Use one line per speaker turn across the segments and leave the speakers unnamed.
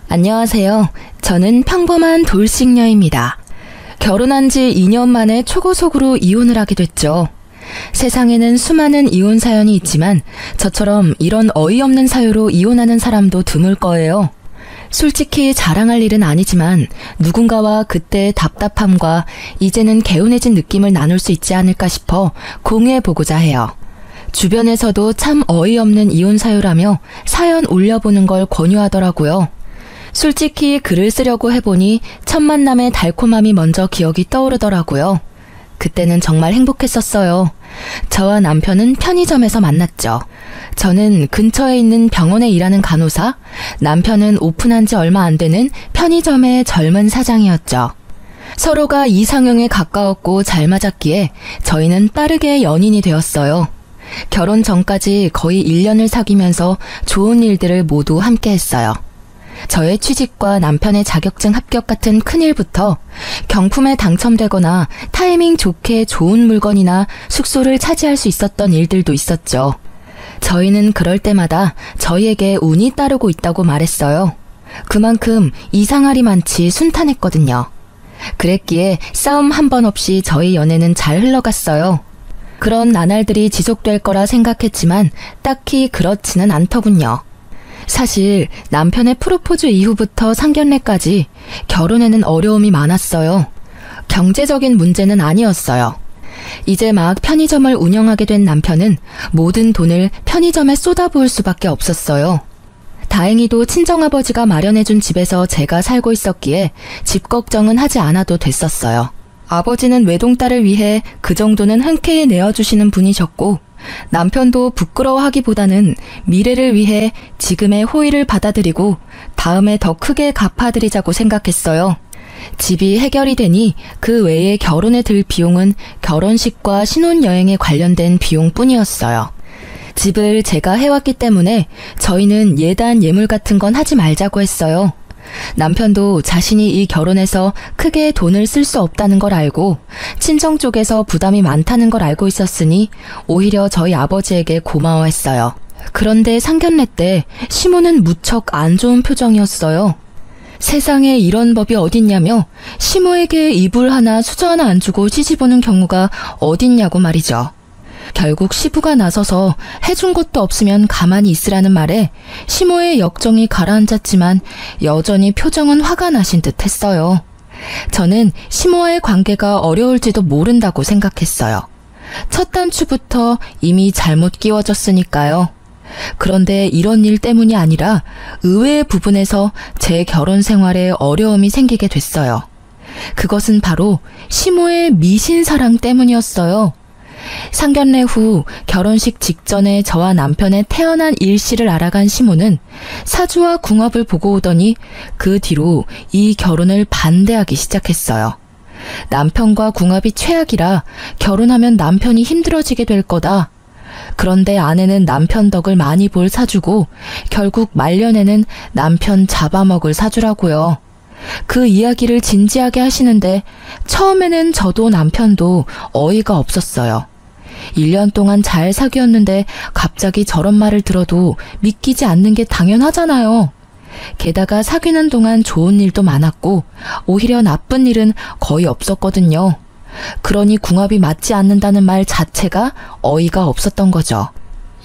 안녕하세요. 저는 평범한 돌싱녀입니다. 결혼한 지 2년 만에 초고속으로 이혼을 하게 됐죠. 세상에는 수많은 이혼 사연이 있지만 저처럼 이런 어이없는 사유로 이혼하는 사람도 드물 거예요. 솔직히 자랑할 일은 아니지만 누군가와 그때의 답답함과 이제는 개운해진 느낌을 나눌 수 있지 않을까 싶어 공유해보고자 해요. 주변에서도 참 어이없는 이혼 사유라며 사연 올려보는 걸 권유하더라고요. 솔직히 글을 쓰려고 해보니 첫 만남의 달콤함이 먼저 기억이 떠오르더라고요. 그때는 정말 행복했었어요. 저와 남편은 편의점에서 만났죠. 저는 근처에 있는 병원에 일하는 간호사, 남편은 오픈한 지 얼마 안 되는 편의점의 젊은 사장이었죠. 서로가 이상형에 가까웠고 잘 맞았기에 저희는 빠르게 연인이 되었어요. 결혼 전까지 거의 1년을 사귀면서 좋은 일들을 모두 함께 했어요. 저의 취직과 남편의 자격증 합격 같은 큰일부터 경품에 당첨되거나 타이밍 좋게 좋은 물건이나 숙소를 차지할 수 있었던 일들도 있었죠. 저희는 그럴 때마다 저희에게 운이 따르고 있다고 말했어요. 그만큼 이상할이 많지 순탄했거든요. 그랬기에 싸움 한 번 없이 저희 연애는 잘 흘러갔어요. 그런 나날들이 지속될 거라 생각했지만 딱히 그렇지는 않더군요. 사실 남편의 프로포즈 이후부터 상견례까지 결혼에는 어려움이 많았어요. 경제적인 문제는 아니었어요. 이제 막 편의점을 운영하게 된 남편은 모든 돈을 편의점에 쏟아부을 수밖에 없었어요. 다행히도 친정아버지가 마련해준 집에서 제가 살고 있었기에 집 걱정은 하지 않아도 됐었어요. 아버지는 외동딸을 위해 그 정도는 흔쾌히 내어주시는 분이셨고 남편도 부끄러워하기보다는 미래를 위해 지금의 호의를 받아들이고 다음에 더 크게 갚아드리자고 생각했어요. 집이 해결이 되니 그 외에 결혼에 들 비용은 결혼식과 신혼여행에 관련된 비용뿐이었어요. 집을 제가 해왔기 때문에 저희는 예단 예물 같은 건 하지 말자고 했어요. 남편도 자신이 이 결혼에서 크게 돈을 쓸 수 없다는 걸 알고 친정 쪽에서 부담이 많다는 걸 알고 있었으니 오히려 저희 아버지에게 고마워했어요. 그런데 상견례 때 시모는 무척 안 좋은 표정이었어요. 세상에 이런 법이 어딨냐며 시모에게 이불 하나 수저 하나 안 주고 시집오는 경우가 어딨냐고 말이죠. 결국 시부가 나서서 해준 것도 없으면 가만히 있으라는 말에 시모의 역정이 가라앉았지만 여전히 표정은 화가 나신 듯 했어요. 저는 시모와의 관계가 어려울지도 모른다고 생각했어요. 첫 단추부터 이미 잘못 끼워졌으니까요. 그런데 이런 일 때문이 아니라 의외의 부분에서 제 결혼 생활에 어려움이 생기게 됐어요. 그것은 바로 시모의 미신사랑 때문이었어요. 상견례 후 결혼식 직전에 저와 남편의 태어난 일시를 알아간 시모는 사주와 궁합을 보고 오더니 그 뒤로 이 결혼을 반대하기 시작했어요. 남편과 궁합이 최악이라 결혼하면 남편이 힘들어지게 될 거다. 그런데 아내는 남편 덕을 많이 볼 사주고 결국 말년에는 남편 잡아먹을 사주라고요. 그 이야기를 진지하게 하시는데 처음에는 저도 남편도 어이가 없었어요. 1년 동안 잘 사귀었는데 갑자기 저런 말을 들어도 믿기지 않는 게 당연하잖아요. 게다가 사귀는 동안 좋은 일도 많았고 오히려 나쁜 일은 거의 없었거든요. 그러니 궁합이 맞지 않는다는 말 자체가 어이가 없었던 거죠.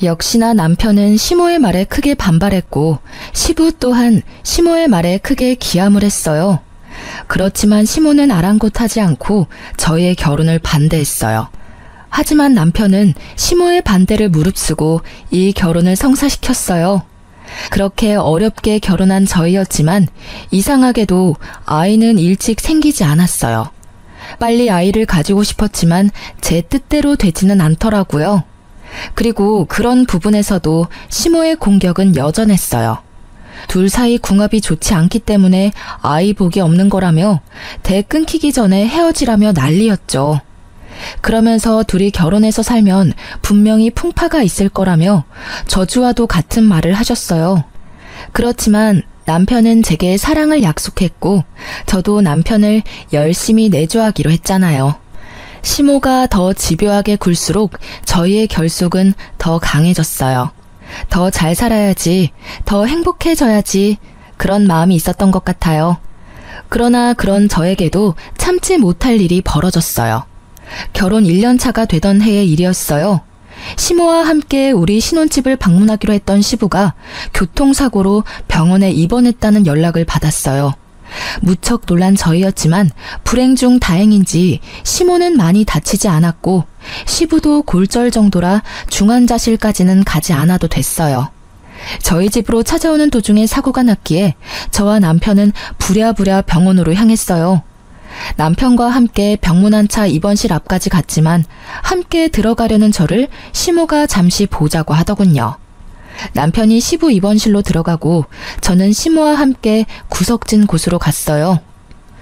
역시나 남편은 시모의 말에 크게 반발했고 시부 또한 시모의 말에 크게 기함을 했어요. 그렇지만 시모는 아랑곳하지 않고 저희의 결혼을 반대했어요. 하지만 남편은 시모의 반대를 무릅쓰고 이 결혼을 성사시켰어요. 그렇게 어렵게 결혼한 저희였지만 이상하게도 아이는 일찍 생기지 않았어요. 빨리 아이를 가지고 싶었지만 제 뜻대로 되지는 않더라고요. 그리고 그런 부분에서도 시모의 공격은 여전했어요. 둘 사이 궁합이 좋지 않기 때문에 아이 복이 없는 거라며 대 끊기기 전에 헤어지라며 난리였죠. 그러면서 둘이 결혼해서 살면 분명히 풍파가 있을 거라며 저주와도 같은 말을 하셨어요. 그렇지만 남편은 제게 사랑을 약속했고 저도 남편을 열심히 내조하기로 했잖아요. 시모가 더 집요하게 굴수록 저희의 결속은 더 강해졌어요. 더 잘 살아야지, 더 행복해져야지, 그런 마음이 있었던 것 같아요. 그러나 그런 저에게도 참지 못할 일이 벌어졌어요. 결혼 1년 차가 되던 해의 일이었어요. 시모와 함께 우리 신혼집을 방문하기로 했던 시부가 교통사고로 병원에 입원했다는 연락을 받았어요. 무척 놀란 저희였지만 불행 중 다행인지 시모는 많이 다치지 않았고 시부도 골절 정도라 중환자실까지는 가지 않아도 됐어요. 저희 집으로 찾아오는 도중에 사고가 났기에 저와 남편은 부랴부랴 병원으로 향했어요. 남편과 함께 병문안차 입원실 앞까지 갔지만 함께 들어가려는 저를 시모가 잠시 보자고 하더군요. 남편이 시부 입원실로 들어가고 저는 시모와 함께 구석진 곳으로 갔어요.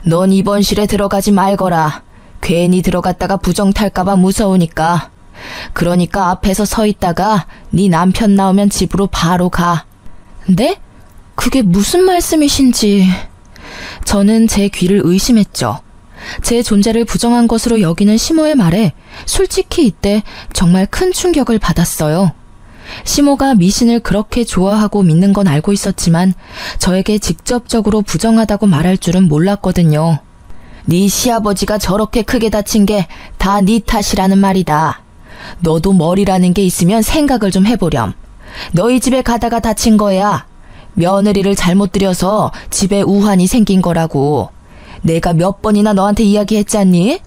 넌 입원실에 들어가지 말거라. 괜히 들어갔다가 부정 탈까봐 무서우니까. 그러니까 앞에서 서 있다가 네 남편 나오면 집으로 바로 가. 네? 그게 무슨 말씀이신지. 저는 제 귀를 의심했죠. 제 존재를 부정한 것으로 여기는 시모의 말에 솔직히 이때 정말 큰 충격을 받았어요. 시모가 미신을 그렇게 좋아하고 믿는 건 알고 있었지만 저에게 직접적으로 부정하다고 말할 줄은 몰랐거든요. 네 시아버지가 저렇게 크게 다친 게 다 네 탓이라는 말이다. 너도 머리라는 게 있으면 생각을 좀 해보렴. 너희 집에 가다가 다친 거야. 며느리를 잘못 들여서 집에 우환이 생긴 거라고. 내가 몇 번이나 너한테 이야기했잖니?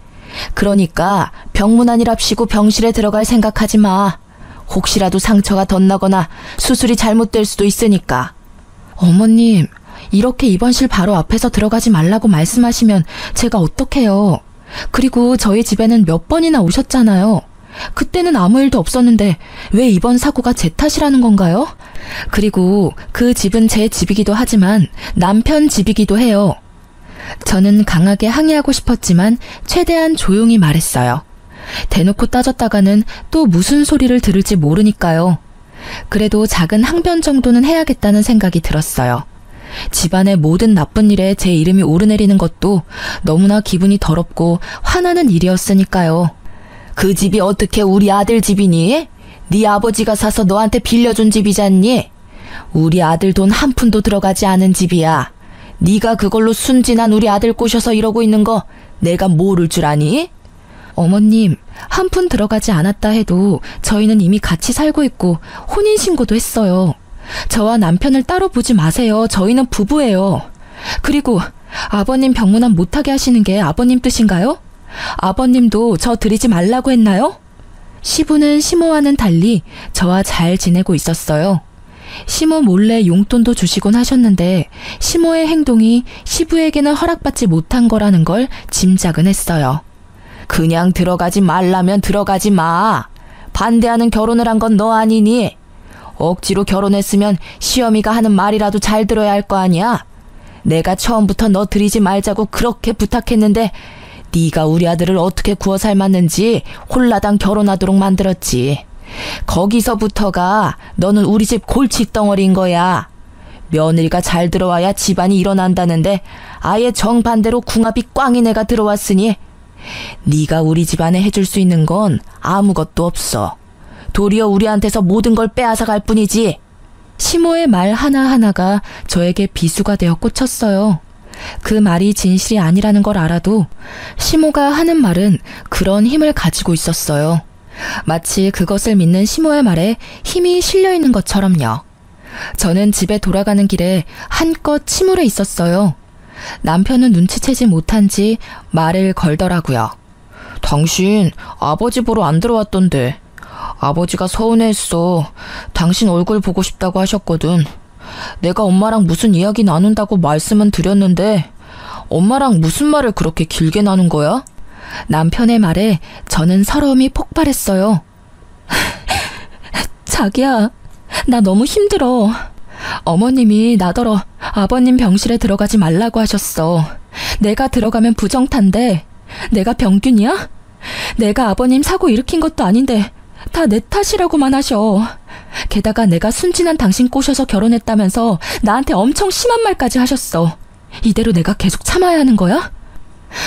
그러니까 병문안이랍시고 병실에 들어갈 생각하지 마. 혹시라도 상처가 덧나거나 수술이 잘못될 수도 있으니까. 어머님, 이렇게 입원실 바로 앞에서 들어가지 말라고 말씀하시면 제가 어떡해요. 그리고 저희 집에는 몇 번이나 오셨잖아요. 그때는 아무 일도 없었는데 왜 이번 사고가 제 탓이라는 건가요? 그리고 그 집은 제 집이기도 하지만 남편 집이기도 해요. 저는 강하게 항의하고 싶었지만 최대한 조용히 말했어요. 대놓고 따졌다가는 또 무슨 소리를 들을지 모르니까요. 그래도 작은 항변 정도는 해야겠다는 생각이 들었어요. 집안의 모든 나쁜 일에 제 이름이 오르내리는 것도 너무나 기분이 더럽고 화나는 일이었으니까요. 그 집이 어떻게 우리 아들 집이니? 네 아버지가 사서 너한테 빌려준 집이잖니? 우리 아들 돈 한 푼도 들어가지 않은 집이야. 네가 그걸로 순진한 우리 아들 꼬셔서 이러고 있는 거 내가 모를 줄 아니? 어머님, 한 푼 들어가지 않았다 해도 저희는 이미 같이 살고 있고 혼인신고도 했어요. 저와 남편을 따로 보지 마세요. 저희는 부부예요. 그리고 아버님 병문안 못하게 하시는 게 아버님 뜻인가요? 아버님도 저 드리지 말라고 했나요? 시부는 시모와는 달리 저와 잘 지내고 있었어요. 시모 몰래 용돈도 주시곤 하셨는데 시모의 행동이 시부에게는 허락받지 못한 거라는 걸 짐작은 했어요. 그냥 들어가지 말라면 들어가지 마. 반대하는 결혼을 한 건 너 아니니? 억지로 결혼했으면 시어미가 하는 말이라도 잘 들어야 할 거 아니야? 내가 처음부터 너 들이지 말자고 그렇게 부탁했는데 네가 우리 아들을 어떻게 구워 삶았는지 홀라당 결혼하도록 만들었지. 거기서부터가 너는 우리 집 골칫덩어리인 거야. 며느리가 잘 들어와야 집안이 일어난다는데 아예 정반대로 궁합이 꽝인 애가 들어왔으니 네가 우리 집안에 해줄 수 있는 건 아무것도 없어. 도리어 우리한테서 모든 걸 빼앗아 갈 뿐이지. 시모의 말 하나하나가 저에게 비수가 되어 꽂혔어요. 그 말이 진실이 아니라는 걸 알아도 시모가 하는 말은 그런 힘을 가지고 있었어요. 마치 그것을 믿는 시모의 말에 힘이 실려 있는 것처럼요. 저는 집에 돌아가는 길에 한껏 침울해 있었어요. 남편은 눈치채지 못한지 말을 걸더라고요. 당신 아버지 보러 안 들어왔던데. 아버지가 서운해했어. 당신 얼굴 보고 싶다고 하셨거든. 내가 엄마랑 무슨 이야기 나눈다고 말씀은 드렸는데 엄마랑 무슨 말을 그렇게 길게 나눈 거야? 남편의 말에 저는 서러움이 폭발했어요. 자기야, 나 너무 힘들어. 어머님이 나더러 아버님 병실에 들어가지 말라고 하셨어. 내가 들어가면 부정탄데 내가 병균이야? 내가 아버님 사고 일으킨 것도 아닌데 다 내 탓이라고만 하셔. 게다가 내가 순진한 당신 꼬셔서 결혼했다면서 나한테 엄청 심한 말까지 하셨어. 이대로 내가 계속 참아야 하는 거야?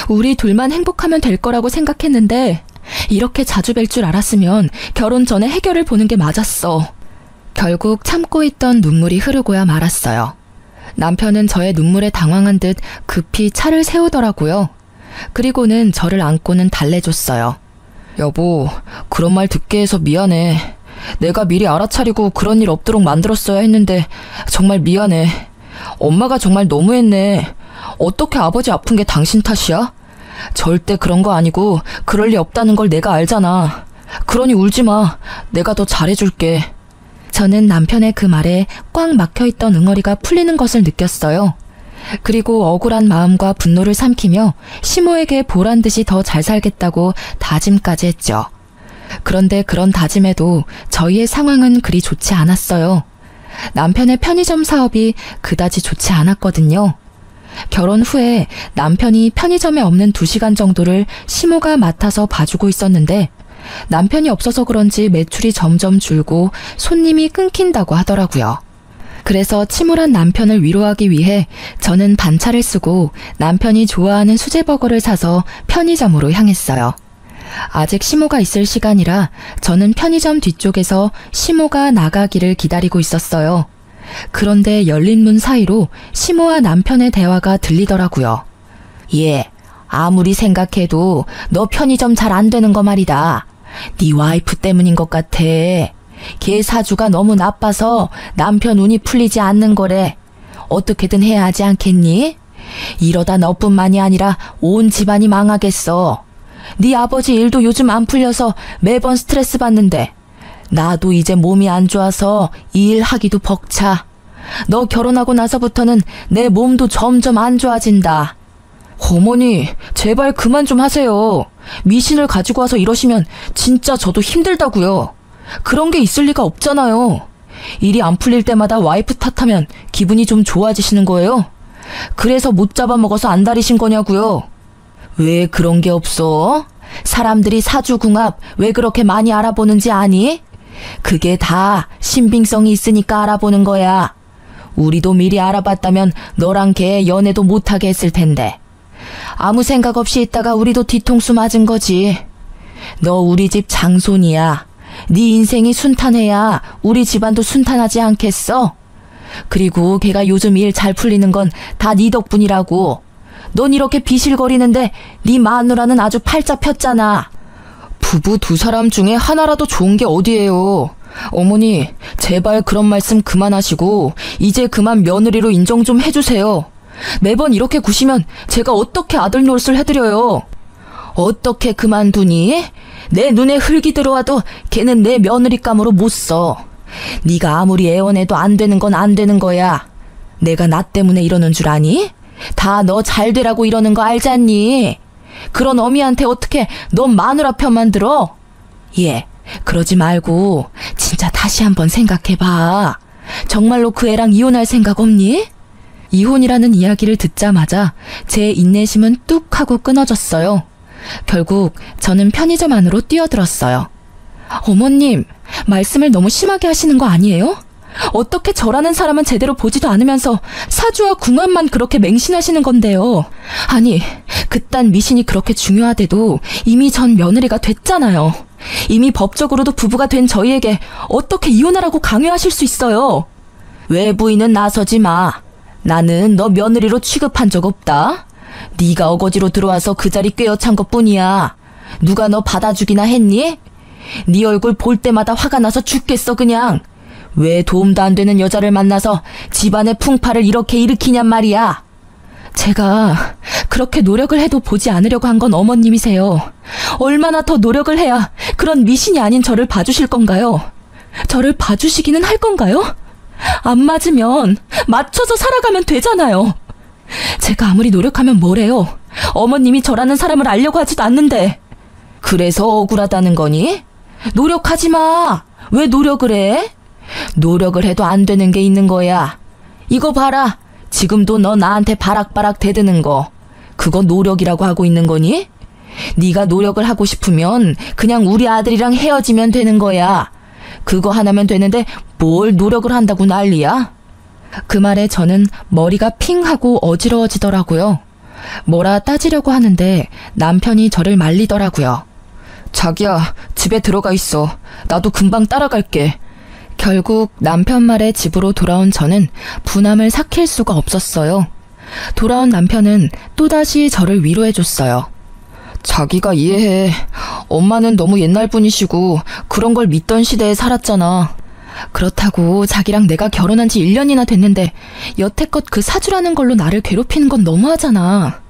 우리 둘만 행복하면 될 거라고 생각했는데 이렇게 자주 뵐 줄 알았으면 결혼 전에 해결을 보는 게 맞았어. 결국 참고 있던 눈물이 흐르고야 말았어요. 남편은 저의 눈물에 당황한 듯 급히 차를 세우더라고요. 그리고는 저를 안고는 달래줬어요. 여보, 그런 말 듣게 해서 미안해. 내가 미리 알아차리고 그런 일 없도록 만들었어야 했는데 정말 미안해. 엄마가 정말 너무했네. 어떻게 아버지 아픈 게 당신 탓이야? 절대 그런 거 아니고 그럴 리 없다는 걸 내가 알잖아. 그러니 울지 마. 내가 더 잘해줄게. 저는 남편의 그 말에 꽉 막혀있던 응어리가 풀리는 것을 느꼈어요. 그리고 억울한 마음과 분노를 삼키며 시모에게 보란 듯이 더 잘 살겠다고 다짐까지 했죠. 그런데 그런 다짐에도 저희의 상황은 그리 좋지 않았어요. 남편의 편의점 사업이 그다지 좋지 않았거든요. 결혼 후에 남편이 편의점에 없는 2시간 정도를 시모가 맡아서 봐주고 있었는데 남편이 없어서 그런지 매출이 점점 줄고 손님이 끊긴다고 하더라고요. 그래서 침울한 남편을 위로하기 위해 저는 반차를 쓰고 남편이 좋아하는 수제버거를 사서 편의점으로 향했어요. 아직 시모가 있을 시간이라 저는 편의점 뒤쪽에서 시모가 나가기를 기다리고 있었어요. 그런데 열린 문 사이로 시모와 남편의 대화가 들리더라고요. 얘, 아무리 생각해도 너 편의점 잘 안 되는 거 말이다. 네 와이프 때문인 것 같아. 걔 사주가 너무 나빠서 남편 운이 풀리지 않는 거래. 어떻게든 해야 하지 않겠니? 이러다 너뿐만이 아니라 온 집안이 망하겠어. 네 아버지 일도 요즘 안 풀려서 매번 스트레스 받는데 나도 이제 몸이 안 좋아서 이 일 하기도 벅차. 너 결혼하고 나서부터는 내 몸도 점점 안 좋아진다. 어머니, 제발 그만 좀 하세요. 미신을 가지고 와서 이러시면 진짜 저도 힘들다고요. 그런 게 있을 리가 없잖아요. 일이 안 풀릴 때마다 와이프 탓하면 기분이 좀 좋아지시는 거예요? 그래서 못 잡아먹어서 안달이신 거냐고요? 왜 그런 게 없어? 사람들이 사주궁합 왜 그렇게 많이 알아보는지 아니? 그게 다 신빙성이 있으니까 알아보는 거야. 우리도 미리 알아봤다면 너랑 걔 연애도 못하게 했을 텐데. 아무 생각 없이 있다가 우리도 뒤통수 맞은 거지. 너 우리 집 장손이야. 네 인생이 순탄해야 우리 집안도 순탄하지 않겠어? 그리고 걔가 요즘 일 잘 풀리는 건 다 네 덕분이라고. 넌 이렇게 비실거리는데 네 마누라는 아주 팔자 폈잖아. 부부 두 사람 중에 하나라도 좋은 게 어디예요. 어머니, 제발 그런 말씀 그만하시고 이제 그만 며느리로 인정 좀 해주세요. 매번 이렇게 구시면 제가 어떻게 아들 노릇을 해드려요. 어떻게 그만두니? 내 눈에 흙이 들어와도 걔는 내 며느리감으로 못 써. 네가 아무리 애원해도 안 되는 건 안 되는 거야. 내가 나 때문에 이러는 줄 아니? 다 너 잘 되라고 이러는 거 알잖니? 그런 어미한테 어떻게 넌 마누라 편만 들어? 예, 그러지 말고 진짜 다시 한번 생각해봐. 정말로 그 애랑 이혼할 생각 없니? 이혼이라는 이야기를 듣자마자 제 인내심은 뚝 하고 끊어졌어요. 결국 저는 편의점 안으로 뛰어들었어요. 어머님, 말씀을 너무 심하게 하시는 거 아니에요? 어떻게 저라는 사람은 제대로 보지도 않으면서 사주와 궁합만 그렇게 맹신하시는 건데요. 아니, 그딴 미신이 그렇게 중요하대도 이미 전 며느리가 됐잖아요. 이미 법적으로도 부부가 된 저희에게 어떻게 이혼하라고 강요하실 수 있어요? 외부인은 나서지 마. 나는 너 며느리로 취급한 적 없다. 네가 어거지로 들어와서 그 자리 꿰어찬 것뿐이야. 누가 너 받아주기나 했니? 네 얼굴 볼 때마다 화가 나서 죽겠어 그냥. 왜 도움도 안 되는 여자를 만나서 집안의 풍파를 이렇게 일으키냔 말이야. 제가 그렇게 노력을 해도 보지 않으려고 한 건 어머님이세요. 얼마나 더 노력을 해야 그런 미신이 아닌 저를 봐주실 건가요? 저를 봐주시기는 할 건가요? 안 맞으면 맞춰서 살아가면 되잖아요. 제가 아무리 노력하면 뭐래요? 어머님이 저라는 사람을 알려고 하지도 않는데. 그래서 억울하다는 거니? 노력하지 마. 왜 노력을 해? 노력을 해도 안 되는 게 있는 거야. 이거 봐라. 지금도 너 나한테 바락바락 대드는 거. 그거 노력이라고 하고 있는 거니? 네가 노력을 하고 싶으면 그냥 우리 아들이랑 헤어지면 되는 거야. 그거 하나면 되는데 뭘 노력을 한다고 난리야? 그 말에 저는 머리가 핑하고 어지러워지더라고요. 뭐라 따지려고 하는데 남편이 저를 말리더라고요. 자기야, 집에 들어가 있어. 나도 금방 따라갈게. 결국 남편 말에 집으로 돌아온 저는 분함을 삭힐 수가 없었어요. 돌아온 남편은 또다시 저를 위로해줬어요. 자기가 이해해. 엄마는 너무 옛날 분이시고 그런 걸 믿던 시대에 살았잖아. 그렇다고 자기랑 내가 결혼한 지 1년이나 됐는데 여태껏 그 사주라는 걸로 나를 괴롭히는 건 너무하잖아.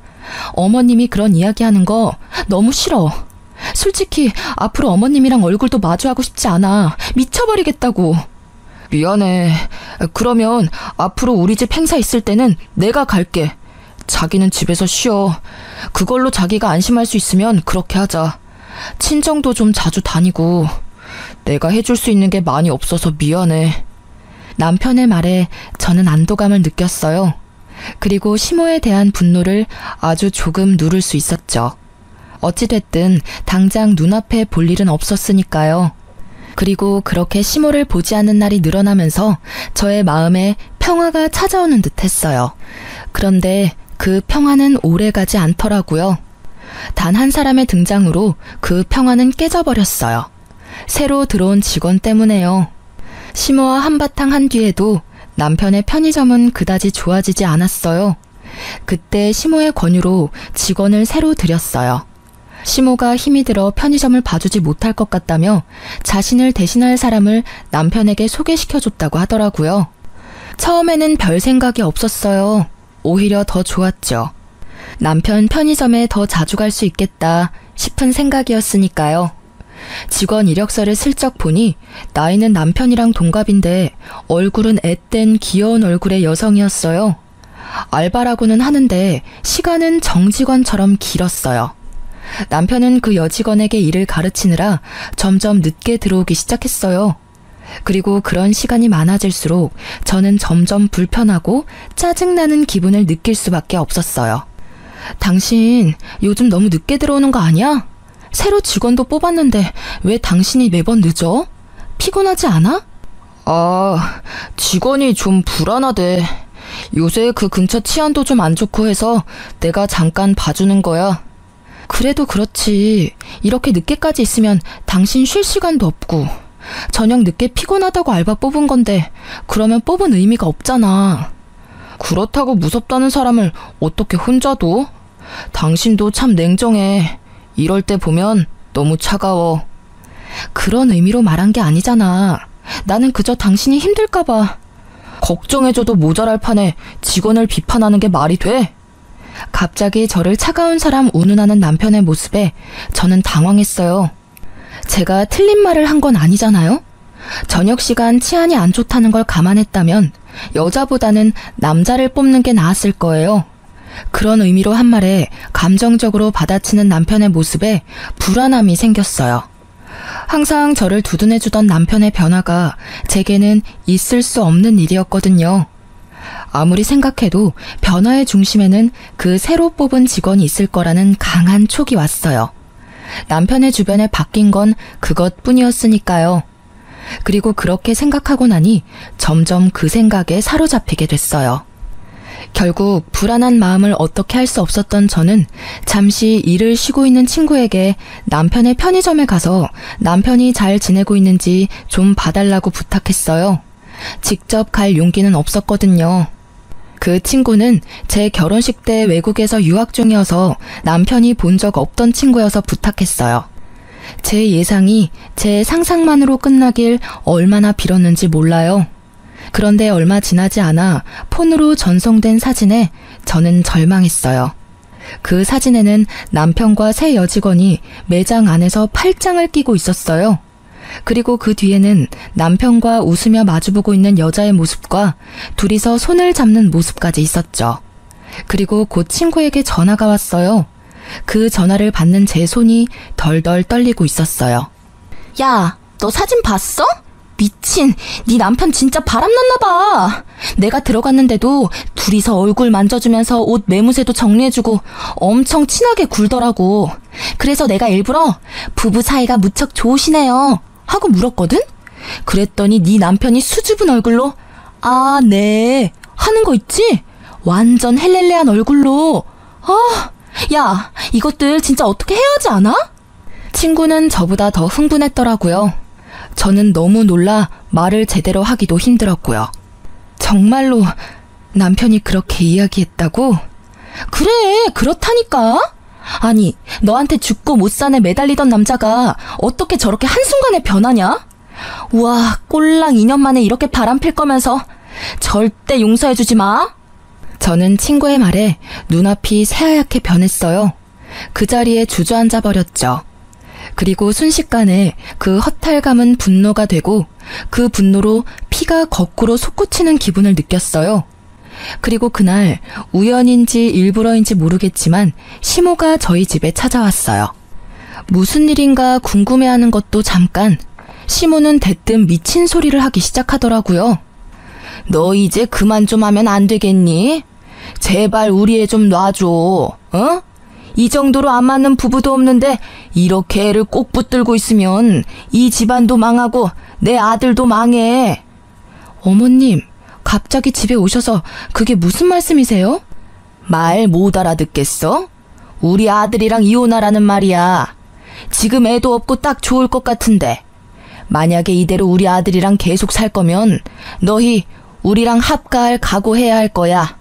어머님이 그런 이야기하는 거 너무 싫어. 솔직히 앞으로 어머님이랑 얼굴도 마주하고 싶지 않아. 미쳐버리겠다고. 미안해. 그러면 앞으로 우리 집 행사 있을 때는 내가 갈게. 자기는 집에서 쉬어. 그걸로 자기가 안심할 수 있으면 그렇게 하자. 친정도 좀 자주 다니고. 내가 해줄 수 있는 게 많이 없어서 미안해. 남편의 말에 저는 안도감을 느꼈어요. 그리고 시모에 대한 분노를 아주 조금 누를 수 있었죠. 어찌됐든 당장 눈앞에 볼 일은 없었으니까요. 그리고 그렇게 시모를 보지 않는 날이 늘어나면서 저의 마음에 평화가 찾아오는 듯 했어요. 그런데 그 평화는 오래가지 않더라고요. 단 한 사람의 등장으로 그 평화는 깨져버렸어요. 새로 들어온 직원 때문에요. 시모와 한바탕 한 뒤에도 남편의 편의점은 그다지 좋아지지 않았어요. 그때 시모의 권유로 직원을 새로 들였어요. 시모가 힘이 들어 편의점을 봐주지 못할 것 같다며 자신을 대신할 사람을 남편에게 소개시켜줬다고 하더라고요. 처음에는 별 생각이 없었어요. 오히려 더 좋았죠. 남편 편의점에 더 자주 갈 수 있겠다 싶은 생각이었으니까요. 직원 이력서를 슬쩍 보니 나이는 남편이랑 동갑인데 얼굴은 앳된 귀여운 얼굴의 여성이었어요. 알바라고는 하는데 시간은 정직원처럼 길었어요. 남편은 그 여직원에게 일을 가르치느라 점점 늦게 들어오기 시작했어요. 그리고 그런 시간이 많아질수록 저는 점점 불편하고 짜증나는 기분을 느낄 수밖에 없었어요. 당신 요즘 너무 늦게 들어오는 거 아니야? 새로 직원도 뽑았는데 왜 당신이 매번 늦어? 피곤하지 않아? 직원이 좀 불안하대. 요새 그 근처 치안도 좀 안 좋고 해서 내가 잠깐 봐주는 거야. 그래도 그렇지. 이렇게 늦게까지 있으면 당신 쉴 시간도 없고. 저녁 늦게 피곤하다고 알바 뽑은 건데 그러면 뽑은 의미가 없잖아. 그렇다고 무섭다는 사람을 어떻게 혼자 둬? 당신도 참 냉정해. 이럴 때 보면 너무 차가워. 그런 의미로 말한 게 아니잖아. 나는 그저 당신이 힘들까봐. 걱정해줘도 모자랄 판에 직원을 비판하는 게 말이 돼? 갑자기 저를 차가운 사람 운운하는 남편의 모습에 저는 당황했어요. 제가 틀린 말을 한 건 아니잖아요? 저녁 시간 치안이 안 좋다는 걸 감안했다면 여자보다는 남자를 뽑는 게 나았을 거예요. 그런 의미로 한 말에 감정적으로 받아치는 남편의 모습에 불안함이 생겼어요. 항상 저를 두둔해주던 남편의 변화가 제게는 있을 수 없는 일이었거든요. 아무리 생각해도 변화의 중심에는 그 새로 뽑은 직원이 있을 거라는 강한 촉이 왔어요. 남편의 주변에 바뀐 건 그것뿐이었으니까요. 그리고 그렇게 생각하고 나니 점점 그 생각에 사로잡히게 됐어요. 결국 불안한 마음을 어떻게 할 수 없었던 저는 잠시 일을 쉬고 있는 친구에게 남편의 편의점에 가서 남편이 잘 지내고 있는지 좀 봐달라고 부탁했어요. 직접 갈 용기는 없었거든요. 그 친구는 제 결혼식 때 외국에서 유학 중이어서 남편이 본 적 없던 친구여서 부탁했어요. 제 예상이 제 상상만으로 끝나길 얼마나 빌었는지 몰라요. 그런데 얼마 지나지 않아 폰으로 전송된 사진에 저는 절망했어요. 그 사진에는 남편과 새 여직원이 매장 안에서 팔짱을 끼고 있었어요. 그리고 그 뒤에는 남편과 웃으며 마주보고 있는 여자의 모습과 둘이서 손을 잡는 모습까지 있었죠. 그리고 곧 친구에게 전화가 왔어요. 그 전화를 받는 제 손이 덜덜 떨리고 있었어요. 야, 너 사진 봤어? 미친, 네 남편 진짜 바람났나 봐. 내가 들어갔는데도 둘이서 얼굴 만져주면서 옷 매무새도 정리해주고 엄청 친하게 굴더라고. 그래서 내가 일부러 부부 사이가 무척 좋으시네요 하고 물었거든? 그랬더니 네 남편이 수줍은 얼굴로 아, 네 하는 거 있지? 완전 헬렐레한 얼굴로. 야, 이것들 진짜 어떻게 해야 하지 않아? 친구는 저보다 더 흥분했더라고요. 저는 너무 놀라 말을 제대로 하기도 힘들었고요. 정말로 남편이 그렇게 이야기했다고? 그래, 그렇다니까? 아니, 너한테 죽고 못 산에 매달리던 남자가 어떻게 저렇게 한순간에 변하냐? 우와, 꼴랑 2년 만에 이렇게 바람필 거면서 절대 용서해주지 마. 저는 친구의 말에 눈앞이 새하얗게 변했어요. 그 자리에 주저앉아 버렸죠. 그리고 순식간에 그 허탈감은 분노가 되고 그 분노로 피가 거꾸로 솟구치는 기분을 느꼈어요. 그리고 그날 우연인지 일부러인지 모르겠지만 시모가 저희 집에 찾아왔어요. 무슨 일인가 궁금해하는 것도 잠깐, 시모는 대뜸 미친 소리를 하기 시작하더라고요. 너 이제 그만 좀 하면 안 되겠니? 제발 우리 애 좀 놔줘. 어? 이 정도로 안 맞는 부부도 없는데 이렇게 애를 꼭 붙들고 있으면 이 집안도 망하고 내 아들도 망해. 어머님, 갑자기 집에 오셔서 그게 무슨 말씀이세요? 말 못 알아듣겠어? 우리 아들이랑 이혼하라는 말이야. 지금 애도 없고 딱 좋을 것 같은데 만약에 이대로 우리 아들이랑 계속 살 거면 너희 우리랑 합가할 각오해야 할 거야.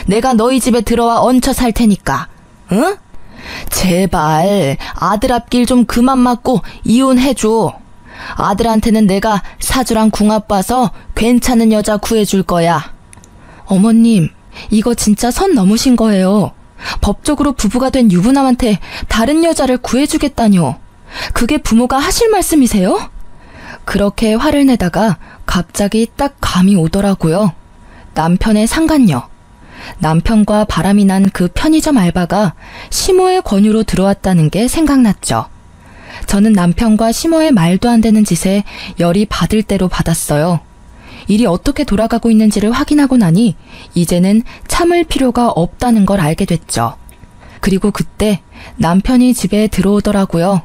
내가 너희 집에 들어와 얹혀 살 테니까. 응? 제발 아들 앞길 좀 그만 맞고 이혼해줘. 아들한테는 내가 사주랑 궁합 봐서 괜찮은 여자 구해줄 거야. 어머님, 이거 진짜 선 넘으신 거예요. 법적으로 부부가 된 유부남한테 다른 여자를 구해주겠다뇨. 그게 부모가 하실 말씀이세요? 그렇게 화를 내다가 갑자기 딱 감이 오더라고요. 남편의 상간녀. 남편과 바람이 난 그 편의점 알바가 시모의 권유로 들어왔다는 게 생각났죠. 저는 남편과 시모의 말도 안 되는 짓에 열이 받을 대로 받았어요. 일이 어떻게 돌아가고 있는지를 확인하고 나니 이제는 참을 필요가 없다는 걸 알게 됐죠. 그리고 그때 남편이 집에 들어오더라고요.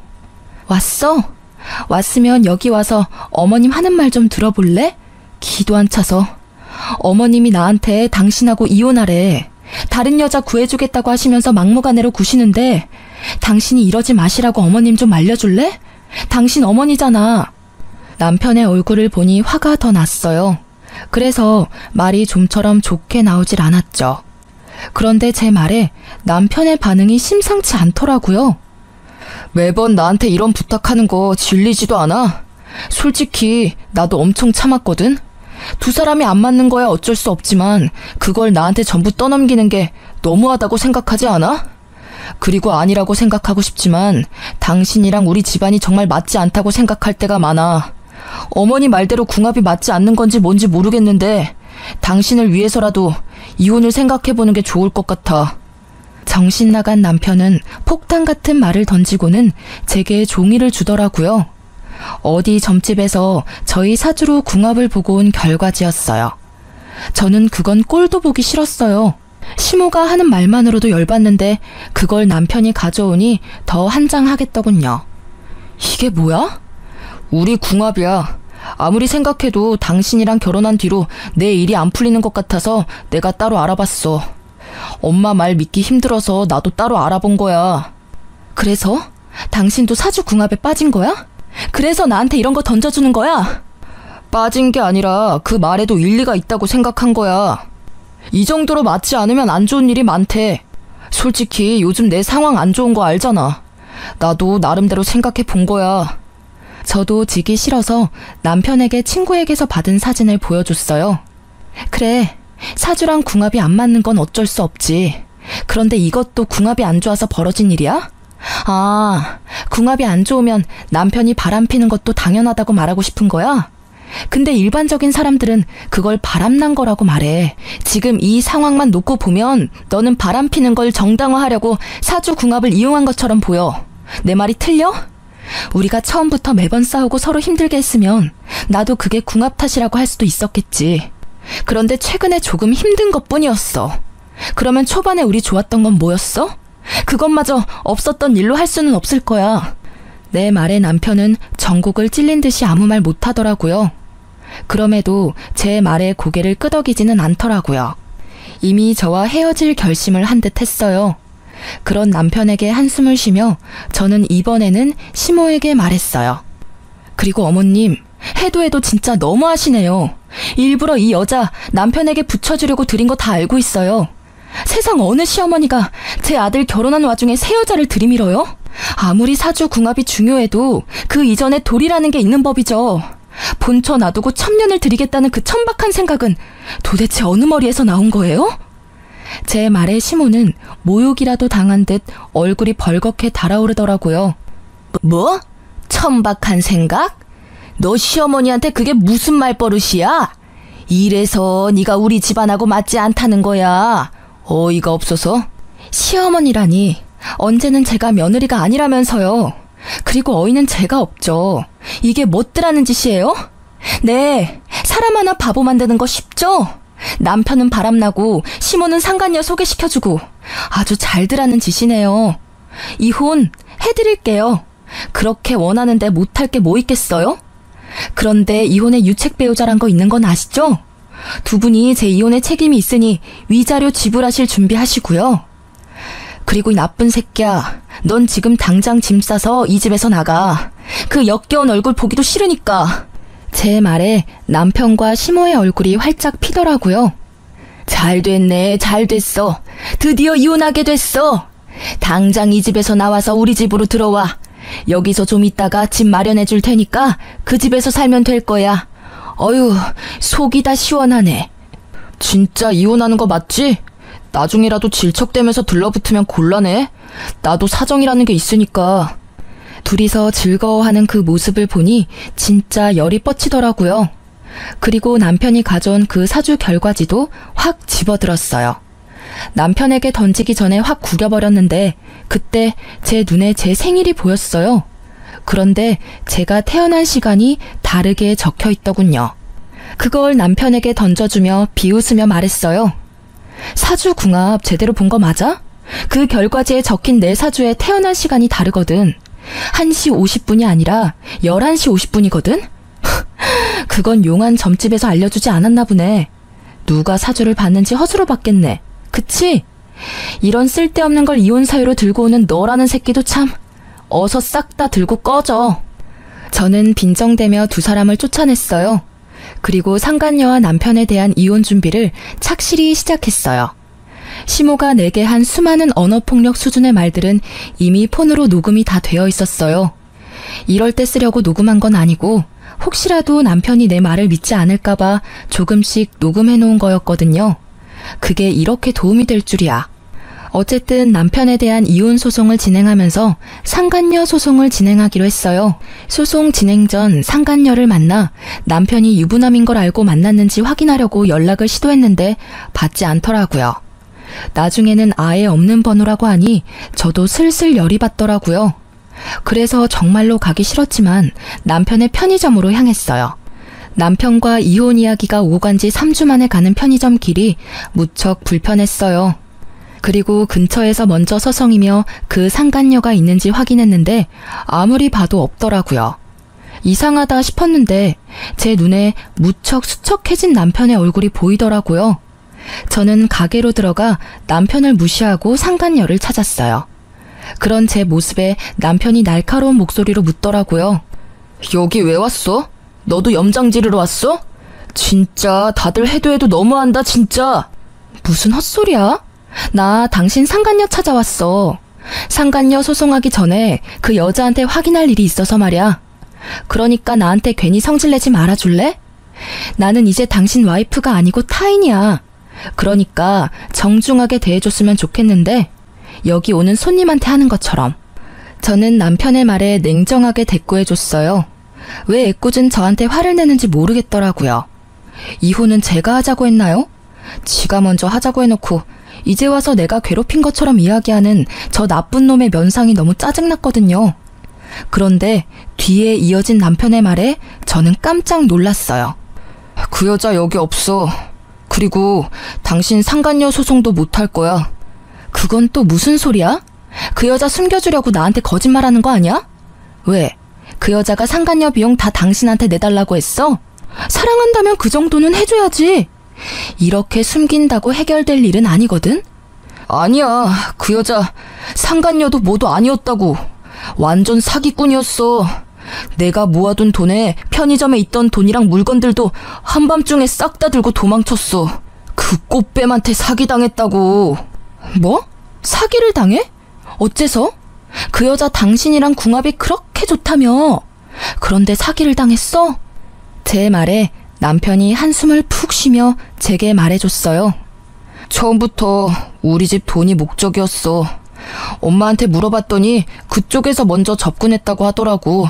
왔어? 왔으면 여기 와서 어머님 하는 말 좀 들어볼래? 기도 안 차서. 어머님이 나한테 당신하고 이혼하래. 다른 여자 구해주겠다고 하시면서 막무가내로 구시는데 당신이 이러지 마시라고 어머님 좀 알려줄래? 당신 어머니잖아. 남편의 얼굴을 보니 화가 더 났어요. 그래서 말이 좀처럼 좋게 나오질 않았죠. 그런데 제 말에 남편의 반응이 심상치 않더라고요. 매번 나한테 이런 부탁하는 거 질리지도 않아? 솔직히 나도 엄청 참았거든? 두 사람이 안 맞는 거야 어쩔 수 없지만 그걸 나한테 전부 떠넘기는 게 너무하다고 생각하지 않아? 그리고 아니라고 생각하고 싶지만 당신이랑 우리 집안이 정말 맞지 않다고 생각할 때가 많아. 어머니 말대로 궁합이 맞지 않는 건지 뭔지 모르겠는데 당신을 위해서라도 이혼을 생각해보는 게 좋을 것 같아. 정신 나간 남편은 폭탄 같은 말을 던지고는 제게 종이를 주더라고요. 어디 점집에서 저희 사주로 궁합을 보고 온 결과지였어요. 저는 그건 꼴도 보기 싫었어요. 시모가 하는 말만으로도 열받는데 그걸 남편이 가져오니 더 한장하겠더군요. 이게 뭐야? 우리 궁합이야. 아무리 생각해도 당신이랑 결혼한 뒤로 내 일이 안 풀리는 것 같아서 내가 따로 알아봤어. 엄마 말 믿기 힘들어서 나도 따로 알아본 거야. 그래서? 당신도 사주 궁합에 빠진 거야? 그래서 나한테 이런 거 던져주는 거야? 빠진 게 아니라 그 말에도 일리가 있다고 생각한 거야. 이 정도로 맞지 않으면 안 좋은 일이 많대. 솔직히 요즘 내 상황 안 좋은 거 알잖아. 나도 나름대로 생각해 본 거야. 저도 지기 싫어서 남편에게 친구에게서 받은 사진을 보여줬어요. 그래, 사주랑 궁합이 안 맞는 건 어쩔 수 없지. 그런데 이것도 궁합이 안 좋아서 벌어진 일이야? 아, 궁합이 안 좋으면 남편이 바람피는 것도 당연하다고 말하고 싶은 거야? 근데 일반적인 사람들은 그걸 바람난 거라고 말해. 지금 이 상황만 놓고 보면 너는 바람피는 걸 정당화하려고 사주 궁합을 이용한 것처럼 보여. 내 말이 틀려? 우리가 처음부터 매번 싸우고 서로 힘들게 했으면 나도 그게 궁합 탓이라고 할 수도 있었겠지. 그런데 최근에 조금 힘든 것뿐이었어. 그러면 초반에 우리 좋았던 건 뭐였어? 그것마저 없었던 일로 할 수는 없을 거야. 내 말에 남편은 전곡을 찔린 듯이 아무 말 못하더라고요. 그럼에도 제 말에 고개를 끄덕이지는 않더라고요. 이미 저와 헤어질 결심을 한 듯 했어요. 그런 남편에게 한숨을 쉬며 저는 이번에는 시모에게 말했어요. 그리고 어머님, 해도 진짜 너무하시네요. 일부러 이 여자 남편에게 붙여주려고 들인 거 다 알고 있어요. 세상 어느 시어머니가 제 아들 결혼한 와중에 새 여자를 들이밀어요? 아무리 사주궁합이 중요해도 그 이전에 도리라는 게 있는 법이죠. 본처 놔두고 천년을 드리겠다는 그 천박한 생각은 도대체 어느 머리에서 나온 거예요? 제 말에 시모는 모욕이라도 당한 듯 얼굴이 벌겋게 달아오르더라고요. 뭐? 천박한 생각? 너 시어머니한테 그게 무슨 말버릇이야? 이래서 네가 우리 집안하고 맞지 않다는 거야. 어이가 없어서. 시어머니라니, 언제는 제가 며느리가 아니라면서요. 그리고 어이는 제가 없죠. 이게 못들하는 짓이에요? 네, 사람 하나 바보 만드는 거 쉽죠? 남편은 바람나고 시모는 상간녀 소개시켜주고 아주 잘들 하는 짓이네요. 이혼 해드릴게요. 그렇게 원하는데 못할 게 뭐 있겠어요? 그런데 이혼의 유책 배우자란 거 있는 건 아시죠? 두 분이 제 이혼의 책임이 있으니 위자료 지불하실 준비하시고요. 그리고 이 나쁜 새끼야, 넌 지금 당장 짐 싸서 이 집에서 나가. 그 역겨운 얼굴 보기도 싫으니까. 제 말에 남편과 시모의 얼굴이 활짝 피더라고요. 잘 됐네, 잘 됐어. 드디어 이혼하게 됐어. 당장 이 집에서 나와서 우리 집으로 들어와. 여기서 좀 있다가 집 마련해 줄 테니까 그 집에서 살면 될 거야. 어휴, 속이 다 시원하네. 진짜 이혼하는 거 맞지? 나중에라도 질척대면서 들러붙으면 곤란해. 나도 사정이라는 게 있으니까. 둘이서 즐거워하는 그 모습을 보니 진짜 열이 뻗치더라고요. 그리고 남편이 가져온 그 사주 결과지도 확 집어들었어요. 남편에게 던지기 전에 확 구겨버렸는데 그때 제 눈에 제 생일이 보였어요. 그런데 제가 태어난 시간이 다르게 적혀 있더군요. 그걸 남편에게 던져주며 비웃으며 말했어요. 사주궁합 제대로 본 거 맞아? 그 결과지에 적힌 내 사주에 태어난 시간이 다르거든. 1시 50분이 아니라 11시 50분이거든? 그건 용한 점집에서 알려주지 않았나 보네. 누가 사주를 봤는지 허수로 봤겠네. 그치? 이런 쓸데없는 걸 이혼 사유로 들고 오는 너라는 새끼도 참. 어서 싹 다 들고 꺼져. 저는 빈정대며 두 사람을 쫓아냈어요. 그리고 상간녀와 남편에 대한 이혼 준비를 착실히 시작했어요. 시모가 내게 한 수많은 언어폭력 수준의 말들은 이미 폰으로 녹음이 다 되어 있었어요. 이럴 때 쓰려고 녹음한 건 아니고 혹시라도 남편이 내 말을 믿지 않을까봐 조금씩 녹음해 놓은 거였거든요. 그게 이렇게 도움이 될 줄이야. 어쨌든 남편에 대한 이혼 소송을 진행하면서 상간녀 소송을 진행하기로 했어요. 소송 진행 전 상간녀를 만나 남편이 유부남인 걸 알고 만났는지 확인하려고 연락을 시도했는데 받지 않더라고요. 나중에는 아예 없는 번호라고 하니 저도 슬슬 열이 받더라고요. 그래서 정말로 가기 싫었지만 남편의 편의점으로 향했어요. 남편과 이혼 이야기가 오고 간 지 3주 만에 가는 편의점 길이 무척 불편했어요. 그리고 근처에서 먼저 서성이며 그 상간녀가 있는지 확인했는데 아무리 봐도 없더라고요. 이상하다 싶었는데 제 눈에 무척 수척해진 남편의 얼굴이 보이더라고요. 저는 가게로 들어가 남편을 무시하고 상간녀를 찾았어요. 그런 제 모습에 남편이 날카로운 목소리로 묻더라고요. 여기 왜 왔어? 너도 염장 지르러 왔어? 진짜 다들 해도 너무한다 진짜. 무슨 헛소리야? 나 당신 상간녀 찾아왔어. 상간녀 소송하기 전에 그 여자한테 확인할 일이 있어서 말이야. 그러니까 나한테 괜히 성질내지 말아줄래? 나는 이제 당신 와이프가 아니고 타인이야. 그러니까 정중하게 대해줬으면 좋겠는데 여기 오는 손님한테 하는 것처럼. 저는 남편의 말에 냉정하게 대꾸해줬어요. 왜 애꿎은 저한테 화를 내는지 모르겠더라고요. 이혼은 제가 하자고 했나요? 지가 먼저 하자고 해놓고 이제 와서 내가 괴롭힌 것처럼 이야기하는 저 나쁜 놈의 면상이 너무 짜증났거든요. 그런데 뒤에 이어진 남편의 말에 저는 깜짝 놀랐어요. 그 여자 여기 없어. 그리고 당신 상간녀 소송도 못할 거야. 그건 또 무슨 소리야? 그 여자 숨겨주려고 나한테 거짓말하는 거 아니야? 왜? 그 여자가 상간녀 비용 다 당신한테 내달라고 했어? 사랑한다면 그 정도는 해줘야지. 이렇게 숨긴다고 해결될 일은 아니거든? 아니야, 그 여자 상간녀도 뭐도 아니었다고. 완전 사기꾼이었어. 내가 모아둔 돈에 편의점에 있던 돈이랑 물건들도 한밤중에 싹 다 들고 도망쳤어. 그 꽃뱀한테 사기당했다고. 뭐? 사기를 당해? 어째서? 그 여자 당신이랑 궁합이 그렇게 좋다며. 그런데 사기를 당했어? 제 말에 남편이 한숨을 푹 쉬며 제게 말해줬어요. 처음부터 우리 집 돈이 목적이었어. 엄마한테 물어봤더니 그쪽에서 먼저 접근했다고 하더라고.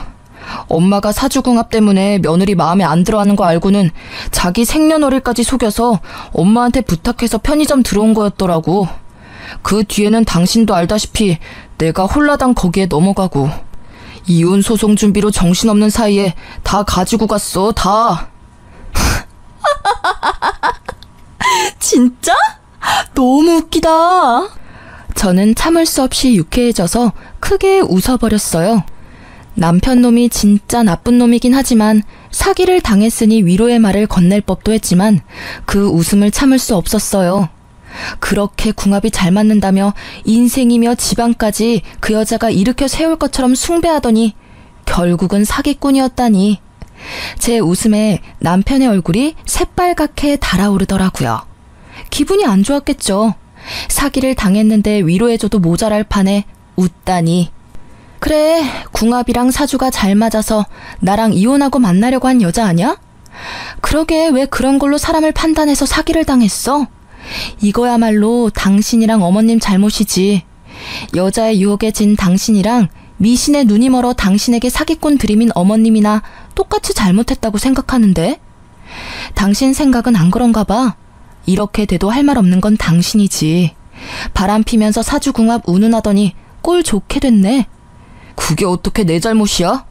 엄마가 사주궁합 때문에 며느리 마음에 안 들어하는 거 알고는 자기 생년월일까지 속여서 엄마한테 부탁해서 편의점 들어온 거였더라고. 그 뒤에는 당신도 알다시피 내가 홀라당 거기에 넘어가고 이혼 소송 준비로 정신없는 사이에 다 가지고 갔어, 다.
진짜? 너무 웃기다.
저는 참을 수 없이 유쾌해져서 크게 웃어버렸어요. 남편 놈이 진짜 나쁜 놈이긴 하지만 사기를 당했으니 위로의 말을 건넬 법도 했지만 그 웃음을 참을 수 없었어요. 그렇게 궁합이 잘 맞는다며 인생이며 집안까지 그 여자가 일으켜 세울 것처럼 숭배하더니 결국은 사기꾼이었다니. 제 웃음에 남편의 얼굴이 새빨갛게 달아오르더라고요. 기분이 안 좋았겠죠. 사기를 당했는데 위로해줘도 모자랄 판에 웃다니. 그래, 궁합이랑 사주가 잘 맞아서 나랑 이혼하고 만나려고 한 여자 아냐? 그러게 왜 그런 걸로 사람을 판단해서 사기를 당했어? 이거야말로 당신이랑 어머님 잘못이지. 여자의 유혹에 진 당신이랑 미신의 눈이 멀어 당신에게 사기꾼 들이민 어머님이나 똑같이 잘못했다고 생각하는데? 당신 생각은 안 그런가 봐. 이렇게 돼도 할 말 없는 건 당신이지. 바람 피면서 사주궁합 운운하더니 꼴 좋게 됐네. 그게 어떻게 내 잘못이야?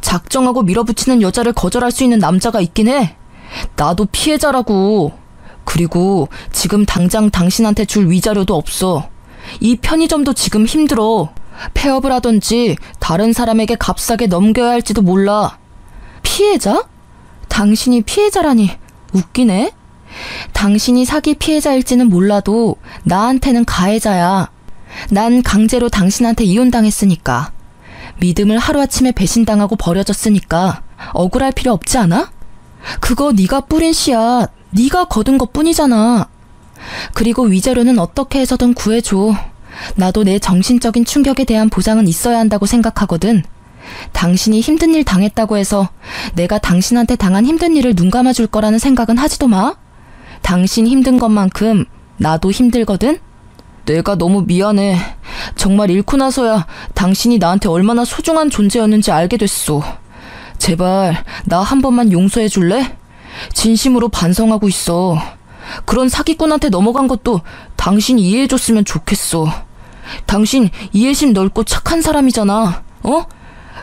작정하고 밀어붙이는 여자를 거절할 수 있는 남자가 있긴 해. 나도 피해자라고. 그리고 지금 당장 당신한테 줄 위자료도 없어. 이 편의점도 지금 힘들어. 폐업을 하던지 다른 사람에게 값싸게 넘겨야 할지도 몰라. 피해자? 당신이 피해자라니 웃기네. 당신이 사기 피해자일지는 몰라도 나한테는 가해자야. 난 강제로 당신한테 이혼당했으니까. 믿음을 하루아침에 배신당하고 버려졌으니까 억울할 필요 없지 않아? 그거 네가 뿌린 씨앗, 네가 거둔 것뿐이잖아. 그리고 위자료는 어떻게 해서든 구해줘. 나도 내 정신적인 충격에 대한 보상은 있어야 한다고 생각하거든. 당신이 힘든 일 당했다고 해서 내가 당신한테 당한 힘든 일을 눈 감아줄 거라는 생각은 하지도 마. 당신 힘든 것만큼 나도 힘들거든. 내가 너무 미안해. 정말 잃고 나서야 당신이 나한테 얼마나 소중한 존재였는지 알게 됐어. 제발 나 한 번만 용서해 줄래? 진심으로 반성하고 있어. 그런 사기꾼한테 넘어간 것도 당신이 이해해줬으면 좋겠어. 당신 이해심 넓고 착한 사람이잖아. 어?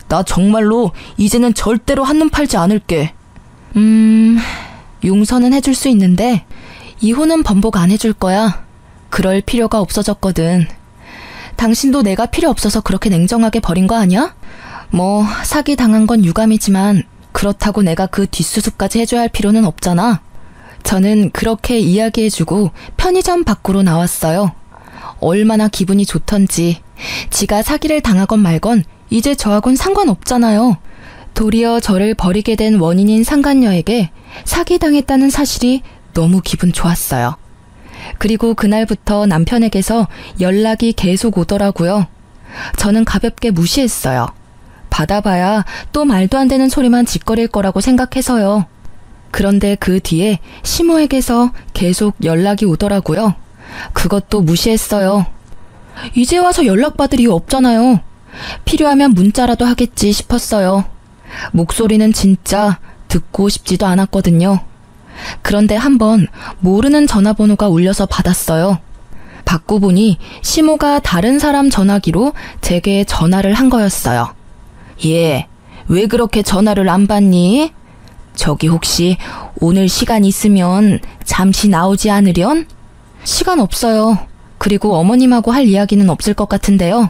나 정말로 이제는 절대로 한눈 팔지 않을게. 용서는 해줄 수 있는데 이혼은 번복 안 해줄 거야. 그럴 필요가 없어졌거든. 당신도 내가 필요 없어서 그렇게 냉정하게 버린 거 아니야? 뭐 사기 당한 건 유감이지만 그렇다고 내가 그 뒷수습까지 해줘야 할 필요는 없잖아. 저는 그렇게 이야기해주고 편의점 밖으로 나왔어요. 얼마나 기분이 좋던지. 지가 사기를 당하건 말건 이제 저하고는 상관없잖아요. 도리어 저를 버리게 된 원인인 상간녀에게 사기당했다는 사실이 너무 기분 좋았어요. 그리고 그날부터 남편에게서 연락이 계속 오더라고요. 저는 가볍게 무시했어요. 받아봐야 또 말도 안 되는 소리만 짓거릴 거라고 생각해서요. 그런데 그 뒤에 시모에게서 계속 연락이 오더라고요. 그것도 무시했어요. 이제 와서 연락받을 이유 없잖아요. 필요하면 문자라도 하겠지 싶었어요. 목소리는 진짜 듣고 싶지도 않았거든요. 그런데 한번 모르는 전화번호가 울려서 받았어요. 받고 보니 시모가 다른 사람 전화기로 제게 전화를 한 거였어요. 예, 왜 그렇게 전화를 안 받니? 저기 혹시 오늘 시간 있으면 잠시 나오지 않으련? 시간 없어요. 그리고 어머님하고 할 이야기는 없을 것 같은데요.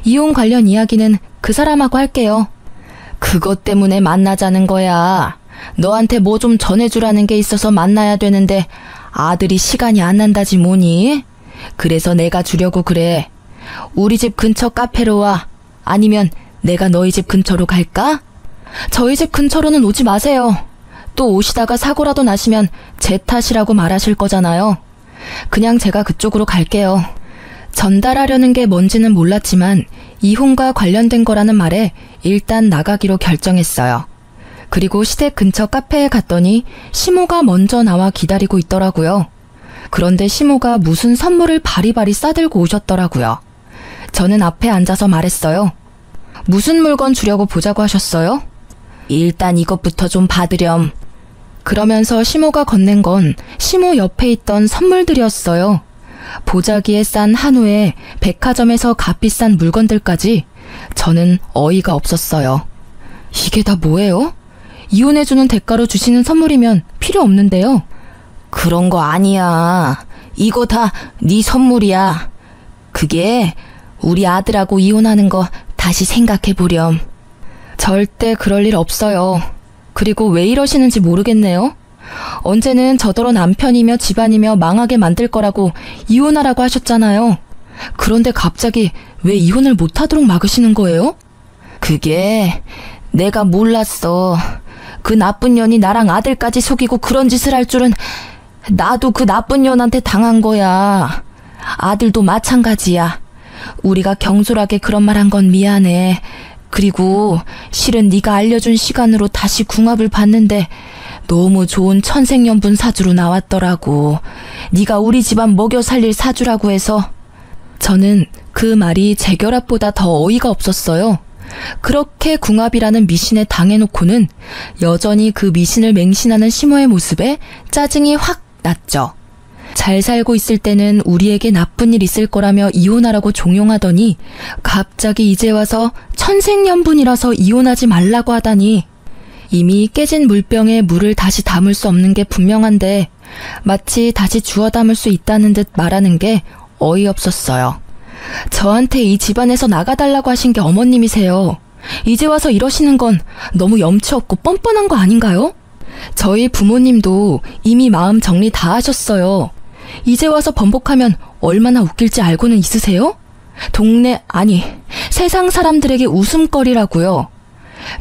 이혼 관련 이야기는 그 사람하고 할게요. 그것 때문에 만나자는 거야. 너한테 뭐 좀 전해주라는 게 있어서 만나야 되는데 아들이 시간이 안 난다지 뭐니? 그래서 내가 주려고 그래. 우리 집 근처 카페로 와. 아니면 내가 너희 집 근처로 갈까? 저희 집 근처로는 오지 마세요. 또 오시다가 사고라도 나시면 제 탓이라고 말하실 거잖아요. 그냥 제가 그쪽으로 갈게요. 전달하려는 게 뭔지는 몰랐지만 이혼과 관련된 거라는 말에 일단 나가기로 결정했어요. 그리고 시댁 근처 카페에 갔더니 시모가 먼저 나와 기다리고 있더라고요. 그런데 시모가 무슨 선물을 바리바리 싸들고 오셨더라고요. 저는 앞에 앉아서 말했어요. 무슨 물건 주려고 보자고 하셨어요? 일단 이것부터 좀 받으렴. 그러면서 시모가 건넨 건 시모 옆에 있던 선물들이었어요. 보자기에 싼 한우에 백화점에서 값비싼 물건들까지. 저는 어이가 없었어요. 이게 다 뭐예요? 이혼해주는 대가로 주시는 선물이면 필요 없는데요. 그런 거 아니야. 이거 다 네 선물이야. 그게 우리 아들하고 이혼하는 거 다시 생각해보렴. 절대 그럴 일 없어요. 그리고 왜 이러시는지 모르겠네요. 언제는 저더러 남편이며 집안이며 망하게 만들 거라고 이혼하라고 하셨잖아요. 그런데 갑자기 왜 이혼을 못하도록 막으시는 거예요? 그게 내가 몰랐어. 그 나쁜 년이 나랑 아들까지 속이고 그런 짓을 할 줄은. 나도 그 나쁜 년한테 당한 거야. 아들도 마찬가지야. 우리가 경솔하게 그런 말 한 건 미안해. 그리고 실은 네가 알려준 시간으로 다시 궁합을 봤는데 너무 좋은 천생연분 사주로 나왔더라고. 네가 우리 집안 먹여 살릴 사주라고 해서. 저는 그 말이 재결합보다 더 어이가 없었어요. 그렇게 궁합이라는 미신에 당해놓고는 여전히 그 미신을 맹신하는 시모의 모습에 짜증이 확 났죠. 잘 살고 있을 때는 우리에게 나쁜 일 있을 거라며 이혼하라고 종용하더니 갑자기 이제 와서 천생연분이라서 이혼하지 말라고 하다니. 이미 깨진 물병에 물을 다시 담을 수 없는 게 분명한데 마치 다시 주워 담을 수 있다는 듯 말하는 게 어이없었어요. 저한테 이 집안에서 나가달라고 하신 게 어머님이세요. 이제 와서 이러시는 건 너무 염치 없고 뻔뻔한 거 아닌가요? 저희 부모님도 이미 마음 정리 다 하셨어요. 이제 와서 번복하면 얼마나 웃길지 알고는 있으세요? 동네, 아니, 세상 사람들에게 웃음거리라고요.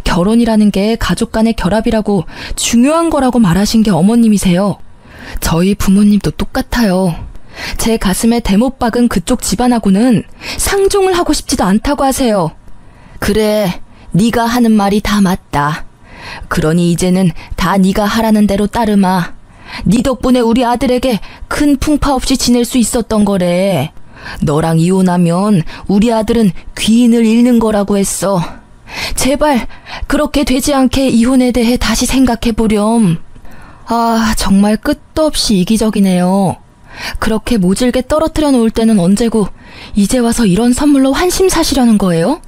결혼이라는 게 가족 간의 결합이라고 중요한 거라고 말하신 게 어머님이세요. 저희 부모님도 똑같아요. 제 가슴에 대못 박은 그쪽 집안하고는 상종을 하고 싶지도 않다고 하세요. 그래, 네가 하는 말이 다 맞다. 그러니 이제는 다 네가 하라는 대로 따르마. 네 덕분에 우리 아들에게 큰 풍파 없이 지낼 수 있었던 거래. 너랑 이혼하면 우리 아들은 귀인을 잃는 거라고 했어. 제발 그렇게 되지 않게 이혼에 대해 다시 생각해보렴. 아, 정말 끝도 없이 이기적이네요. 그렇게 모질게 떨어뜨려 놓을 때는 언제고 이제 와서 이런 선물로 환심 사시려는 거예요?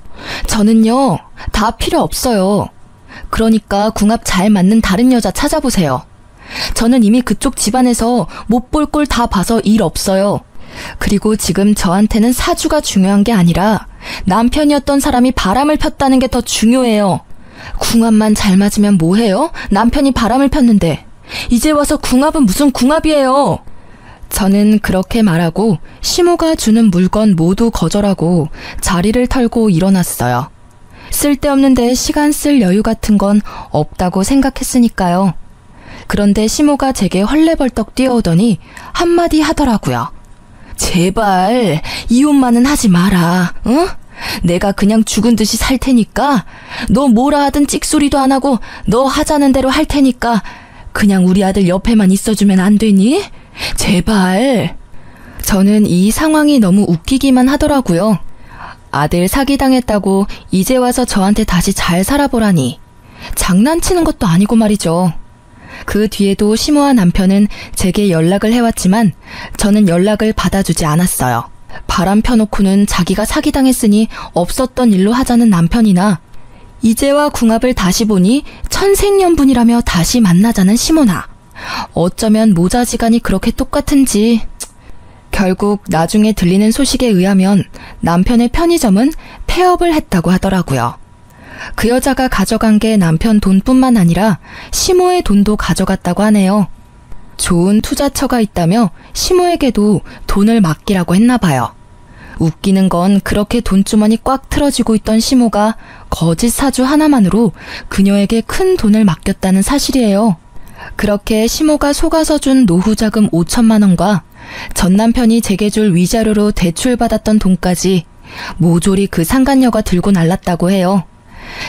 저는요, 다 필요 없어요. 그러니까 궁합 잘 맞는 다른 여자 찾아보세요. 저는 이미 그쪽 집안에서 못 볼 꼴 다 봐서 일 없어요. 그리고 지금 저한테는 사주가 중요한 게 아니라 남편이었던 사람이 바람을 폈다는 게 더 중요해요. 궁합만 잘 맞으면 뭐해요? 남편이 바람을 폈는데. 이제 와서 궁합은 무슨 궁합이에요? 저는 그렇게 말하고 시모가 주는 물건 모두 거절하고 자리를 털고 일어났어요. 쓸데없는데 시간 쓸 여유 같은 건 없다고 생각했으니까요. 그런데 시모가 제게 헐레벌떡 뛰어오더니 한마디 하더라고요. 제발 이혼만은 하지 마라. 응? 내가 그냥 죽은 듯이 살 테니까, 너 뭐라 하든 찍소리도 안 하고 너 하자는 대로 할 테니까 그냥 우리 아들 옆에만 있어주면 안 되니? 제발. 저는 이 상황이 너무 웃기기만 하더라고요. 아들 사기당했다고 이제 와서 저한테 다시 잘 살아보라니. 장난치는 것도 아니고 말이죠. 그 뒤에도 시모와 남편은 제게 연락을 해왔지만 저는 연락을 받아주지 않았어요. 바람 펴놓고는 자기가 사기당했으니 없었던 일로 하자는 남편이나, 이제와 궁합을 다시 보니 천생연분이라며 다시 만나자는 시모나. 어쩌면 모자지간이 그렇게 똑같은지. 결국 나중에 들리는 소식에 의하면 남편의 편의점은 폐업을 했다고 하더라고요. 그 여자가 가져간 게 남편 돈뿐만 아니라 시모의 돈도 가져갔다고 하네요. 좋은 투자처가 있다며 시모에게도 돈을 맡기라고 했나 봐요. 웃기는 건 그렇게 돈주머니 꽉 틀어지고 있던 시모가 거짓 사주 하나만으로 그녀에게 큰 돈을 맡겼다는 사실이에요. 그렇게 시모가 속아서 준 노후자금 5천만 원과 전 남편이 제게 줄 위자료로 대출받았던 돈까지 모조리 그 상간녀가 들고 날랐다고 해요.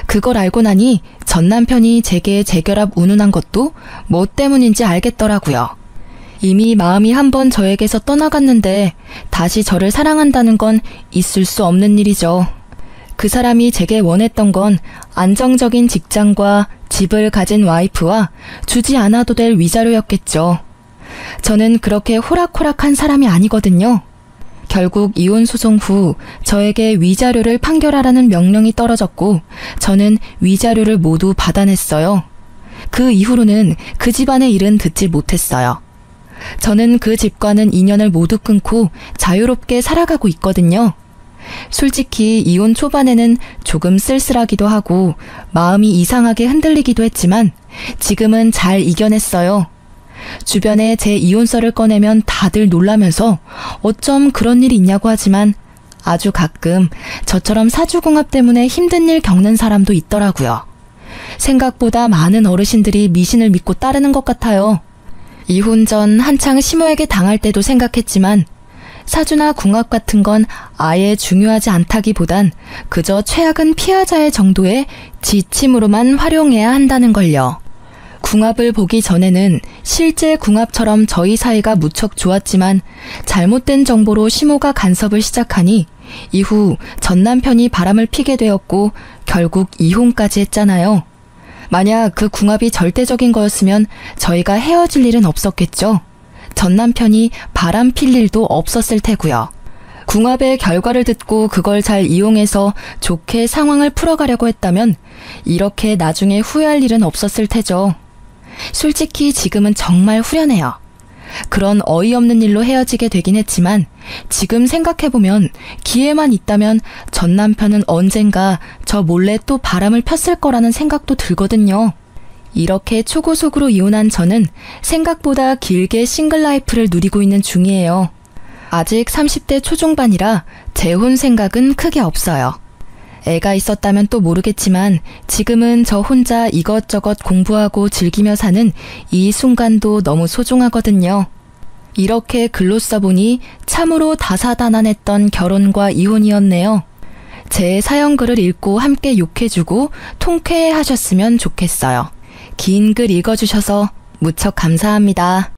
그걸 알고 나니 전 남편이 제게 재결합 운운한 것도 뭐 때문인지 알겠더라고요. 이미 마음이 한번 저에게서 떠나갔는데 다시 저를 사랑한다는 건 있을 수 없는 일이죠. 그 사람이 제게 원했던 건 안정적인 직장과 집을 가진 와이프와 주지 않아도 될 위자료였겠죠. 저는 그렇게 호락호락한 사람이 아니거든요. 결국 이혼 소송 후 저에게 위자료를 판결하라는 명령이 떨어졌고 저는 위자료를 모두 받아냈어요. 그 이후로는 그 집안의 일은 듣지 못했어요. 저는 그 집과는 인연을 모두 끊고 자유롭게 살아가고 있거든요. 솔직히 이혼 초반에는 조금 쓸쓸하기도 하고 마음이 이상하게 흔들리기도 했지만 지금은 잘 이겨냈어요. 주변에 제 이혼설을 꺼내면 다들 놀라면서 어쩜 그런 일이 있냐고 하지만 아주 가끔 저처럼 사주궁합 때문에 힘든 일 겪는 사람도 있더라고요. 생각보다 많은 어르신들이 미신을 믿고 따르는 것 같아요. 이혼 전 한창 시모에게 당할 때도 생각했지만 사주나 궁합 같은 건 아예 중요하지 않다기보단 그저 최악은 피하자의 정도의 지침으로만 활용해야 한다는 걸요. 궁합을 보기 전에는 실제 궁합처럼 저희 사이가 무척 좋았지만 잘못된 정보로 시모가 간섭을 시작하니 이후 전 남편이 바람을 피게 되었고 결국 이혼까지 했잖아요. 만약 그 궁합이 절대적인 거였으면 저희가 헤어질 일은 없었겠죠. 전 남편이 바람 필 일도 없었을 테고요. 궁합의 결과를 듣고 그걸 잘 이용해서 좋게 상황을 풀어가려고 했다면 이렇게 나중에 후회할 일은 없었을 테죠. 솔직히 지금은 정말 후련해요. 그런 어이없는 일로 헤어지게 되긴 했지만 지금 생각해보면 기회만 있다면 전 남편은 언젠가 저 몰래 또 바람을 폈을 거라는 생각도 들거든요. 이렇게 초고속으로 이혼한 저는 생각보다 길게 싱글 라이프를 누리고 있는 중이에요. 아직 30대 초중반이라 재혼 생각은 크게 없어요. 애가 있었다면 또 모르겠지만 지금은 저 혼자 이것저것 공부하고 즐기며 사는 이 순간도 너무 소중하거든요. 이렇게 글로 써보니 참으로 다사다난했던 결혼과 이혼이었네요. 제 사연글을 읽고 함께 욕해주고 통쾌해하셨으면 좋겠어요. 긴 글 읽어주셔서 무척 감사합니다.